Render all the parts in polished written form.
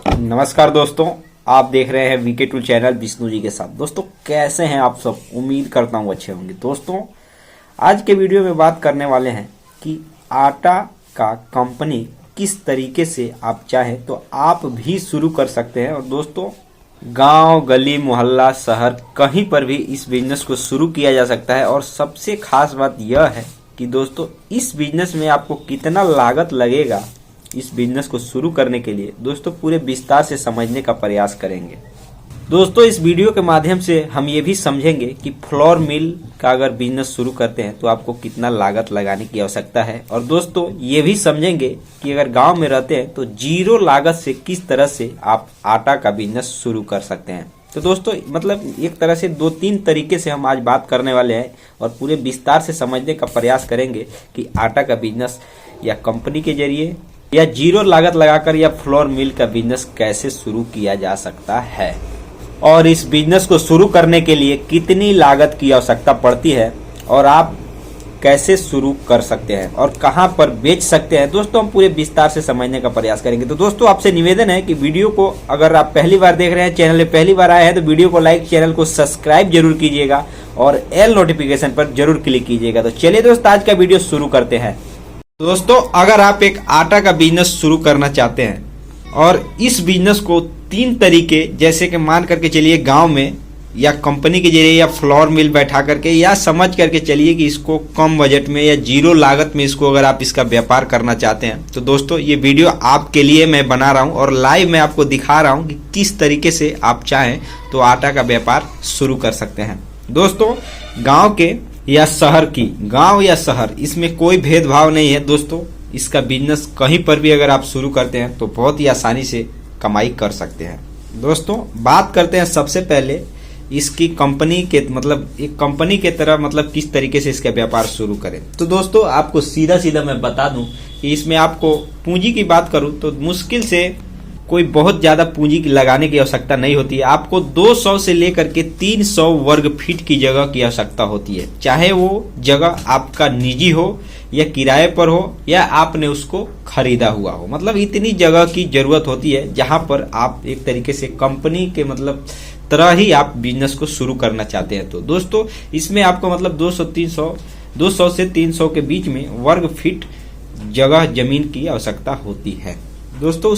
नमस्कार दोस्तों, आप देख रहे हैं VK tool channel Vishnu ji के साथ। दोस्तों कैसे हैं आप सब? उम्मीद करता हूँ अच्छे होंगे। दोस्तों आज के वीडियो में बात करने वाले हैं कि आटा का कंपनी किस तरीके से आप चाहें तो आप भी शुरू कर सकते हैं। और दोस्तों गांव, गली, मोहल्ला, शहर कहीं पर भी इस बिजनेस को शुरू किया जा सकता है। और सबसे खास बात यह है कि दोस्तों इस बिजनेस में आपको कितना लागत लगेगा इस बिजनेस को शुरू करने के लिए, दोस्तों पूरे विस्तार से समझने का प्रयास करेंगे। दोस्तों इस वीडियो के माध्यम से हम ये भी समझेंगे कि फ्लोर मिल का अगर बिजनेस शुरू करते हैं तो आपको कितना लागत लगाने की आवश्यकता है। और दोस्तों ये भी समझेंगे कि अगर गांव में रहते हैं तो जीरो लागत से किस तरह से आप आटा का बिजनेस शुरू कर सकते हैं। तो दोस्तों मतलब एक तरह से 2-3 तरीके से हम आज बात करने वाले हैं और पूरे विस्तार से समझने का प्रयास करेंगे कि आटा का बिजनेस या कंपनी के जरिए या जीरो लागत लगाकर या फ्लोर मिल का बिजनेस कैसे शुरू किया जा सकता है और इस बिजनेस को शुरू करने के लिए कितनी लागत की आवश्यकता पड़ती है और आप कैसे शुरू कर सकते हैं और कहां पर बेच सकते हैं। दोस्तों हम पूरे विस्तार से समझने का प्रयास करेंगे। तो दोस्तों आपसे निवेदन है कि वीडियो को अगर आप पहली बार देख रहे हैं, चैनल में पहली बार आए हैं तो वीडियो को लाइक, चैनल को सब्सक्राइब जरूर कीजिएगा और एल नोटिफिकेशन पर जरूर क्लिक कीजिएगा। तो चलिए दोस्तों आज का वीडियो शुरू करते हैं। दोस्तों अगर आप एक आटा का बिजनेस शुरू करना चाहते हैं और इस बिजनेस को 3 तरीके, जैसे कि मान करके चलिए गांव में या कंपनी के जरिए या फ्लोर मिल बैठा करके या समझ करके चलिए कि इसको कम बजट में या जीरो लागत में इसको अगर आप इसका व्यापार करना चाहते हैं तो दोस्तों ये वीडियो आपके लिए मैं बना रहा हूं और लाइव मैं आपको दिखा रहा हूं कि किस तरीके से आप चाहें तो आटा का व्यापार शुरू कर सकते हैं। दोस्तों गाँव के या शहर की, गांव या शहर इसमें कोई भेदभाव नहीं है। दोस्तों इसका बिजनेस कहीं पर भी अगर आप शुरू करते हैं तो बहुत ही आसानी से कमाई कर सकते हैं। दोस्तों बात करते हैं सबसे पहले इसकी कंपनी के, मतलब एक कंपनी के तरह मतलब किस तरीके से इसका व्यापार शुरू करें। तो दोस्तों आपको सीधा सीधा मैं बता दूं कि इसमें आपको पूंजी की बात करूं तो मुश्किल से कोई बहुत ज्यादा पूंजी लगाने की आवश्यकता नहीं होती है। आपको 200 से लेकर के 300 वर्ग फीट की जगह की आवश्यकता होती है, चाहे वो जगह आपका निजी हो या किराए पर हो या आपने उसको खरीदा हुआ हो। मतलब इतनी जगह की जरूरत होती है जहां पर आप एक तरीके से कंपनी के मतलब तरह ही आप बिजनेस को शुरू करना चाहते हैं। तो दोस्तों इसमें आपको मतलब 200 से 300 के बीच में वर्ग फीट जगह जमीन की आवश्यकता होती है। दोस्तों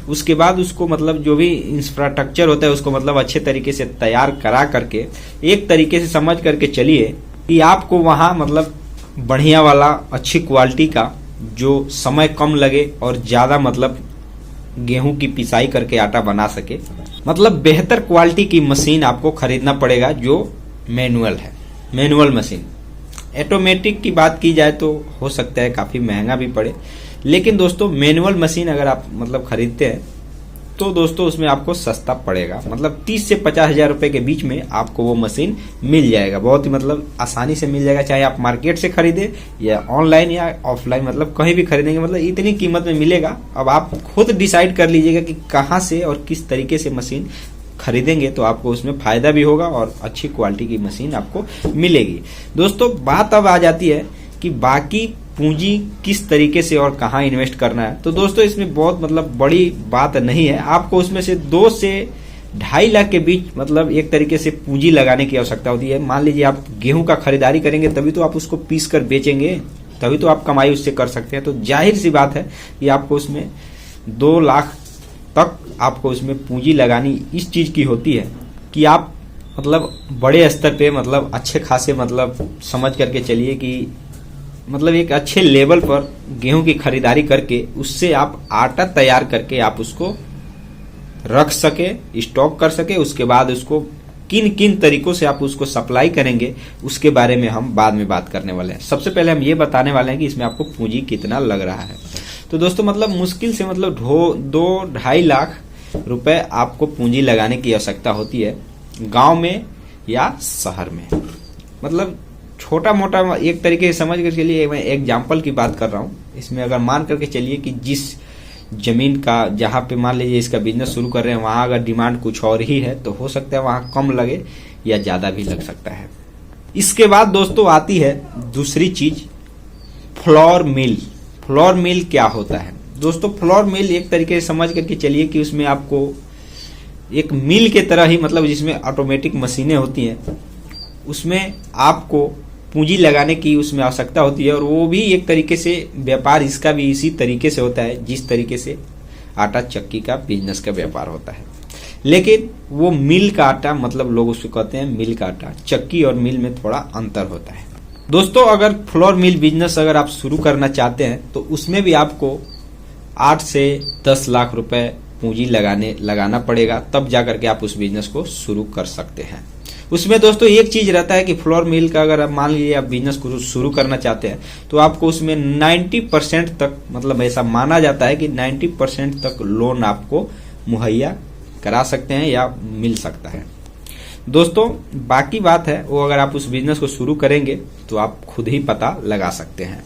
उसके बाद उसको मतलब जो भी इंफ्रास्ट्रक्चर होता है उसको मतलब अच्छे तरीके से तैयार करा करके एक तरीके से समझ करके चलिए कि आपको वहां मतलब बढ़िया वाला अच्छी क्वालिटी का जो समय कम लगे और ज्यादा मतलब गेहूं की पिसाई करके आटा बना सके, मतलब बेहतर क्वालिटी की मशीन आपको खरीदना पड़ेगा जो मैनुअल है, मैनुअल मशीन। ऑटोमेटिक की बात की जाए तो हो सकता है काफी महंगा भी पड़े, लेकिन दोस्तों मैनुअल मशीन अगर आप मतलब खरीदते हैं तो दोस्तों उसमें आपको सस्ता पड़ेगा, मतलब 30 से 50 हजार रुपए के बीच में आपको वो मशीन मिल जाएगा। बहुत ही मतलब आसानी से मिल जाएगा, चाहे आप मार्केट से खरीदे या ऑनलाइन या ऑफलाइन, मतलब कहीं भी खरीदेंगे मतलब इतनी कीमत में मिलेगा। अब आप खुद डिसाइड कर लीजिएगा कि कहाँ से और किस तरीके से मशीन खरीदेंगे तो आपको उसमें फायदा भी होगा और अच्छी क्वालिटी की मशीन आपको मिलेगी। दोस्तों बात अब आ जाती है कि बाकी पूंजी किस तरीके से और कहां इन्वेस्ट करना है। तो दोस्तों इसमें बहुत मतलब बड़ी बात नहीं है, आपको उसमें से 2 से 2.5 लाख के बीच मतलब एक तरीके से पूंजी लगाने की आवश्यकता होती है। मान लीजिए आप गेहूं का खरीदारी करेंगे तभी तो आप उसको पीस कर बेचेंगे, तभी तो आप कमाई उससे कर सकते हैं। तो जाहिर सी बात है कि आपको उसमें 2 लाख तक आपको उसमें पूंजी लगानी इस चीज की होती है कि आप मतलब बड़े स्तर पे मतलब अच्छे खासे मतलब समझ करके चलिए कि मतलब एक अच्छे लेवल पर गेहूं की खरीदारी करके उससे आप आटा तैयार करके आप उसको रख सके, स्टॉक कर सके। उसके बाद उसको किन किन तरीकों से आप उसको सप्लाई करेंगे उसके बारे में हम बाद में बात करने वाले हैं। सबसे पहले हम ये बताने वाले हैं कि इसमें आपको पूंजी कितना लग रहा है। तो दोस्तों मतलब मुश्किल से मतलब 2-2.5 लाख रुपए आपको पूंजी लगाने की आवश्यकता होती है गांव में या शहर में। मतलब छोटा मोटा एक तरीके से समझ कर चलिए, मैं एग्जाम्पल की बात कर रहा हूँ। इसमें अगर मान करके चलिए कि जिस जमीन का जहाँ पे मान लीजिए इसका बिजनेस शुरू कर रहे हैं वहां अगर डिमांड कुछ और ही है तो हो सकता है वहां कम लगे या ज्यादा भी लग सकता है। इसके बाद दोस्तों आती है दूसरी चीज, फ्लोर मिल। फ्लोर मिल क्या होता है? दोस्तों फ्लोर मिल एक तरीके से समझ करके चलिए कि उसमें आपको एक मिल के तरह ही, मतलब जिसमें ऑटोमेटिक मशीनें होती हैं, उसमें आपको पूंजी लगाने की उसमें आवश्यकता होती है। और वो भी एक तरीके से व्यापार इसका भी इसी तरीके से होता है जिस तरीके से आटा चक्की का बिजनेस का व्यापार होता है। लेकिन वो मिल का आटा, मतलब लोग उसको कहते हैं मिल का आटा, चक्की और मिल में थोड़ा अंतर होता है। दोस्तों अगर फ्लोर मिल बिजनेस अगर आप शुरू करना चाहते हैं तो उसमें भी आपको 8 से 10 लाख रुपए पूंजी लगाना पड़ेगा, तब जाकर के आप उस बिजनेस को शुरू कर सकते हैं। उसमें दोस्तों एक चीज रहता है कि फ्लोर मिल का अगर आप मान लीजिए आप बिजनेस को शुरू करना चाहते हैं तो आपको उसमें 90% तक, मतलब ऐसा माना जाता है कि 90% तक लोन आपको मुहैया करा सकते हैं या मिल सकता है। दोस्तों बाकी बात है वो अगर आप उस बिजनेस को शुरू करेंगे तो आप खुद ही पता लगा सकते हैं।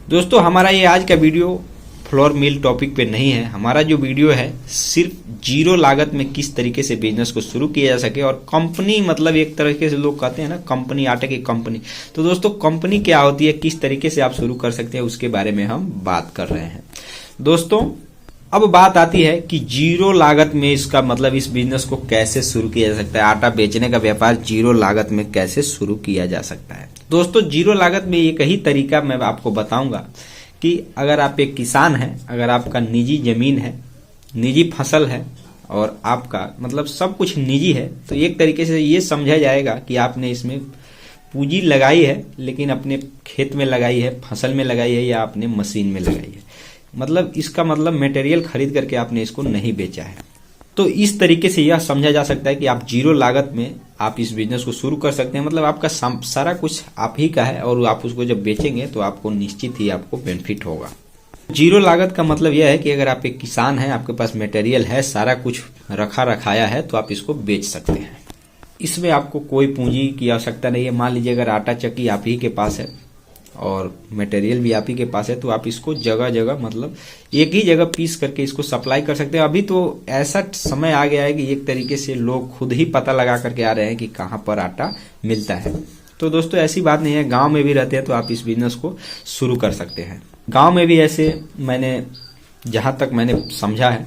दोस्तों हमारा ये आज का वीडियो फ्लोर मिल टॉपिक पे नहीं है। हमारा जो वीडियो है सिर्फ जीरो लागत में किस तरीके से बिजनेस को शुरू किया जा सके, और कंपनी, मतलब एक तरीके से लोग कहते हैं ना कंपनी, आटे की कंपनी। तो दोस्तों कंपनी क्या होती है, किस तरीके से आप शुरू कर सकते हैं, उसके बारे में हम बात कर रहे हैं। दोस्तों अब बात आती है कि जीरो लागत में इसका मतलब इस बिजनेस को कैसे शुरू किया जा सकता है। आटा बेचने का व्यापार जीरो लागत में कैसे शुरू किया जा सकता है। दोस्तों जीरो लागत में एक ही तरीका मैं आपको बताऊंगा कि अगर आप एक किसान हैं, अगर आपका निजी जमीन है, निजी फसल है और आपका मतलब सब कुछ निजी है, तो एक तरीके से ये समझा जाएगा कि आपने इसमें पूंजी लगाई है, लेकिन अपने खेत में लगाई है, फसल में लगाई है या आपने मशीन में लगाई है। मतलब इसका मतलब मटेरियल खरीद करके आपने इसको नहीं बेचा है। तो इस तरीके से यह समझा जा सकता है कि आप जीरो लागत में आप इस बिजनेस को शुरू कर सकते हैं। मतलब आपका सारा कुछ आप ही का है और आप उसको जब बेचेंगे तो आपको निश्चित ही आपको बेनिफिट होगा। जीरो लागत का मतलब यह है कि अगर आप एक किसान हैं, आपके पास मटेरियल है, सारा कुछ रखाया है, तो आप इसको बेच सकते हैं। इसमें आपको कोई पूंजी की आवश्यकता नहीं है। मान लीजिए अगर आटा चक्की आप ही के पास है और मटेरियल भी आप ही के पास है, तो आप इसको जगह जगह, मतलब एक ही जगह पीस करके इसको सप्लाई कर सकते हैं। अभी तो ऐसा समय आ गया है कि एक तरीके से लोग खुद ही पता लगा करके आ रहे हैं कि कहाँ पर आटा मिलता है। तो दोस्तों ऐसी बात नहीं है, गांव में भी रहते हैं तो आप इस बिजनेस को शुरू कर सकते हैं। गांव में भी ऐसे, मैंने जहां तक मैंने समझा है,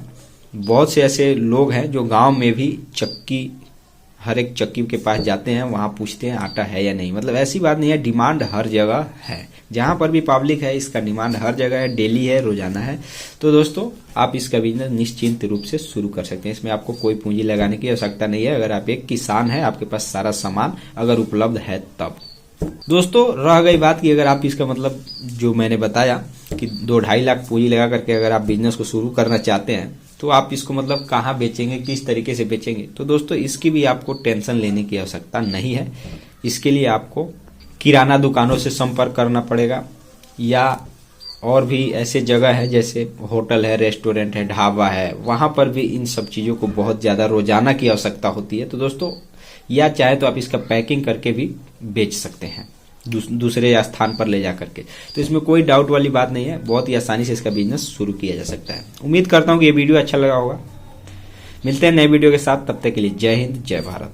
बहुत से ऐसे लोग हैं जो गांव में भी चक्की, हर एक चक्की के पास जाते हैं, वहां पूछते हैं आटा है या नहीं। मतलब ऐसी बात नहीं है, डिमांड हर जगह है। जहां पर भी पब्लिक है इसका डिमांड हर जगह है, डेली है, रोजाना है। तो दोस्तों आप इसका बिजनेस निश्चिंत रूप से शुरू कर सकते हैं। इसमें आपको कोई पूंजी लगाने की आवश्यकता नहीं है। अगर आप एक किसान है, आपके पास सारा सामान अगर उपलब्ध है तब। दोस्तों रह गई बात कि अगर आप इसका मतलब जो मैंने बताया कि 2-2.5 लाख पूंजी लगा करके अगर आप बिजनेस को शुरू करना चाहते हैं तो आप इसको मतलब कहाँ बेचेंगे, किस तरीके से बेचेंगे। तो दोस्तों इसकी भी आपको टेंशन लेने की आवश्यकता नहीं है। इसके लिए आपको किराना दुकानों से संपर्क करना पड़ेगा, या और भी ऐसे जगह है जैसे होटल है, रेस्टोरेंट है, ढाबा है, वहां पर भी इन सब चीजों को बहुत ज्यादा रोजाना की आवश्यकता होती है। तो दोस्तों या चाहे तो आप इसका पैकिंग करके भी बेच सकते हैं दूसरे स्थान पर ले जा करके। तो इसमें कोई डाउट वाली बात नहीं है, बहुत ही आसानी से इसका बिजनेस शुरू किया जा सकता है। उम्मीद करता हूं कि ये वीडियो अच्छा लगा होगा। मिलते हैं नए वीडियो के साथ, तब तक के लिए जय हिंद, जय भारत।